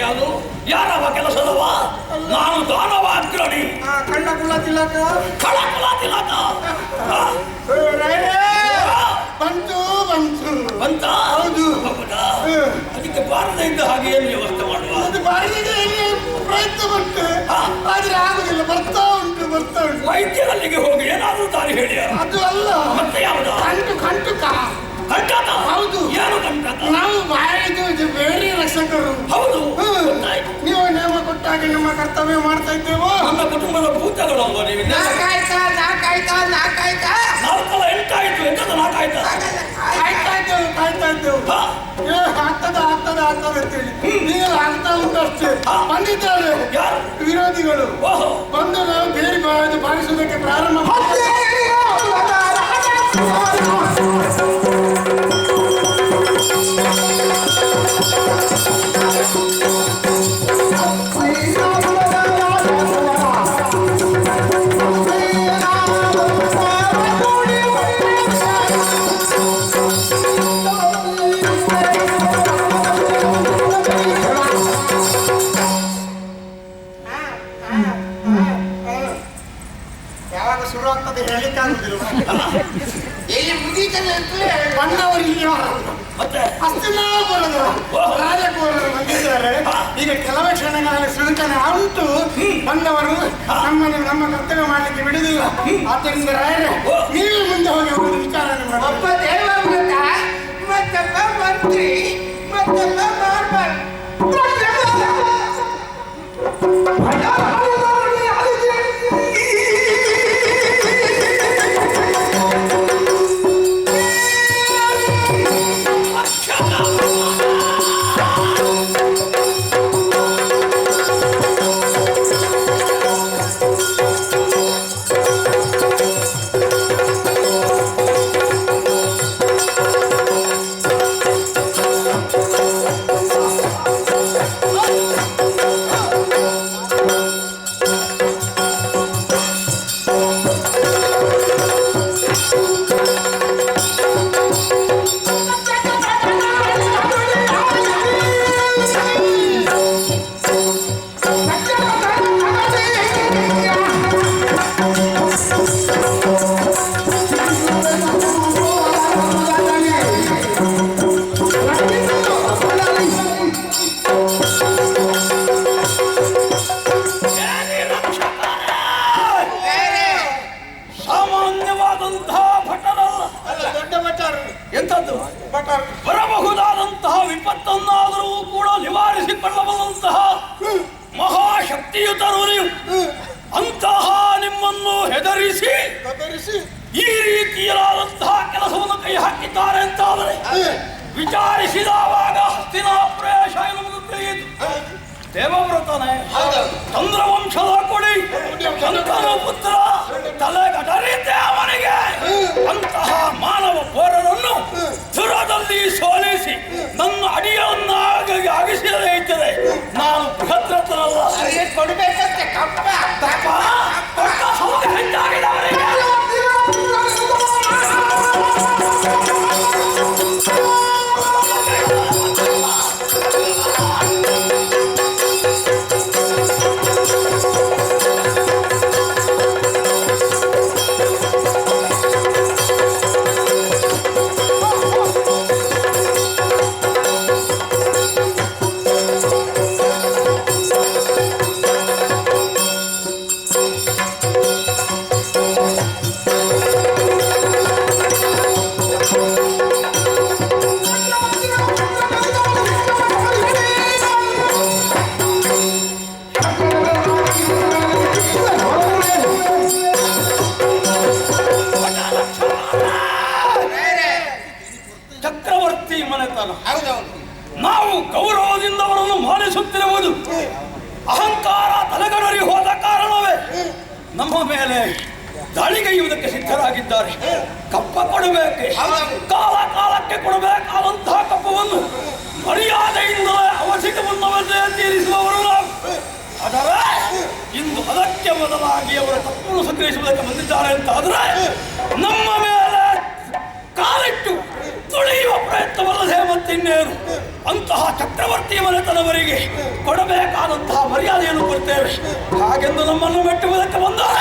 ಅದು ಯಾರವ ಕೆಲಸದವ? ನಾನು ದಾನವ ಅಗ್ರಣಿ. ಕಳ್ಳ ಕುಲ ತಿಲಕ ಬಂತು ಬಂತು ಬಂತ? ಹೌದು. ಹೌದಾ? ಅದಕ್ಕೆ ಬಾರದಿಂದ ಹಾಗೆ ಏನು ವ್ಯವಸ್ಥೆ ಮಾಡುವ? ಅದು ಬಾರಿಗೆ ಪ್ರಯತ್ನ ಪಟ್ಟು ಆದ್ರೆ ಆಗುದಿಲ್ಲ. ಬರ್ತಾ ಉಂಟು. ವೈದ್ಯರಲ್ಲಿಗೆ ಹೋಗಿ ಏನಾದ್ರೂ ದಾರಿ ಹೇಳಿ. ಅದು ಅಲ್ಲ, ಮತ್ತೆ ಯಾವುದು? ಕಂಟಕ. ಕಂಟಕ? ಹೌದು. ಏನು ಕಂಟಕ? ನಾವು ಬಾಯಿದು ಬೇರೆ ರಕ್ಷಕರು. ಹೌದು. ನೀವು ನೇಮ ಕೊಟ್ಟಾಗ ನಮ್ಮ ಕರ್ತವ್ಯ ಮಾಡ್ತಾ ಇದ್ದೇವೋ. ನನ್ನ ಕುಟುಂಬದ ಭೂತಗಳಲ್ವ ನೀವು? ನಾಕಾಯ್ತಾ 4 8 ಆಯ್ತು. ಎಂತದ 4 ಆಯ್ತಾ? ಕಾಯ್ತಾ ಇದ್ದೇವೆ. ಆಗ್ತದ ಅಂತೇಳಿ ನೀವೆಲ್ಲ ಆಗ್ತಾ ಉಂಟು ಅಷ್ಟೇ. ಬಂದಿದ್ದಾರೆ ವಿರೋಧಿಗಳು. ಬಂದು ನಾವು ಬೇರೆ ಬಾರಿಸುವುದಕ್ಕೆ ಪ್ರಾರಂಭ ಎಲ್ಲಿ ಮುಗೀತದೆ ಬಂದವರು ಇಲ್ಲಿ ಹಸ್ತಿನಾಪುರದ ರಾಜಕುಮಾರರು ಬಂದಿದ್ದಾರೆ. ಈಗ ಕೆಲವೇ ಕ್ಷಣಗಳಲ್ಲಿ ಸುಲ್ತಾನ ಉಂಟು. ಬಂದವರು ನಮ್ಮ ಕರ್ತವ್ಯ ಮಾಡಲಿಕ್ಕೆ ಬಿಡುವುದಿಲ್ಲ. ಆದ್ದರಿಂದ ರಾಯರೇ ನೀವು ಮುಂದೆ ಹೋಗಿ ಹೋಗುದು ವಿಚಾರಣೆ ಮಾಡಿ. ಒಬ್ಬ ದೇವವ್ರತ ಮತ್ತೊಬ್ಬ ಮಂತ್ರಿ ಮತ್ತೊಬ್ಬ ಮಾರ್ಬಲ್. ಬರಬಹುದಾದಂತಹ ವಿಪತ್ತನ್ನಾದರೂ ಕೂಡ ನಿವಾರಿಸಿಕೊಳ್ಳಬಲ್ಲಂತಹ ಮಹಾಶಕ್ತಿಯುತರು ನೀವು. ಅಂತಹ ನಿಮ್ಮನ್ನು ಹೆದರಿಸಿ ಈ ರೀತಿಯಾದಂತಹ ಕೆಲಸವನ್ನು ಕೈ ಹಾಕಿದ್ದಾರೆ ಅಂತಾದರೆ ವಿಚಾರಿಸಿದವಾಗ ಹಸ್ತಿನಾಪುರೇಶ ಎನ್ನುವುದು ತಿಳಿಯಿತು. ದೇವವ್ರತನೇ ಚಂದ್ರವಂಶದ ಕೊಡಿ ಶಂಕರ ಪುತ್ರ ತಲೆಗಡರಿದ್ದೆ ಅವನಿಗೆ. ಅಂತಹ ಮಾನವ ಪೌರರನ್ನು ಸುರದಲ್ಲಿ ಸೋಲಿಸಿ ನನ್ನ ಅಡಿಯನ್ನಾಗಿ ಅಗಿಸದೇ ಇದ್ದರೆ ನಾನು ಬೃಹದ್ರಥನಲ್ಲ. ಕೊಡಬೇಕಂತೆ ಚಕ್ರವರ್ತಿ ಮನೆತನ. ನಾವು ಗೌರವದಿಂದ ಅವರನ್ನು ಮಾನಿಸುತ್ತಿರುವುದು ಅಹಂಕಾರ ತಲೆಗಡರಿ ಹೋದ ಕಾರಣವೇ ನಮ್ಮ ಮೇಲೆ ದಾಳಿಗೈಯುವುದಕ್ಕೆ ಸಿದ್ಧರಾಗಿದ್ದಾರೆ. ಕಪ್ಪ ಕೊಡಬೇಕೆ, ಕಾಲಕ್ಕೆ ಕೊಡಬೇಕಾದಂತಹ ಕಪ್ಪವನ್ನು ಮರ್ಯಾದೆಯಿಂದಲೇ ಅವಧಿಗೆ ಮುನ್ನವನ್ನೇ ತೀರಿಸುವವರು ನಾವು. ಆದರೆ ಇಂದು ಅದಕ್ಕೆ ಬದಲಾಗಿ ಅವರ ತಪ್ಪನ್ನು ಸಂಗ್ರಹಿಸುವುದಕ್ಕೆ ಬಂದಿದ್ದಾರೆ ಅಂತಾದರೆ ನಮ್ಮ ಮೇಲೆ ಕಾಲಿಟ್ಟು ತುಳಿಯುವ ಪ್ರಯತ್ನವಲ್ಲದೆ ಮತ್ತಿನ್ನೇನು. ಅಂತಹ ಚಕ್ರವರ್ತಿ ಮನೆತನವರಿಗೆ ಕೊಡಬೇಕಾದಂತಹ ಮರ್ಯಾದೆಯನ್ನು ಕೊಡ್ತೇವೆ. ಹಾಗೆಂದು ನಮ್ಮನ್ನು ಮೆಟ್ಟುವುದಕ್ಕೆ ಬಂದರೆ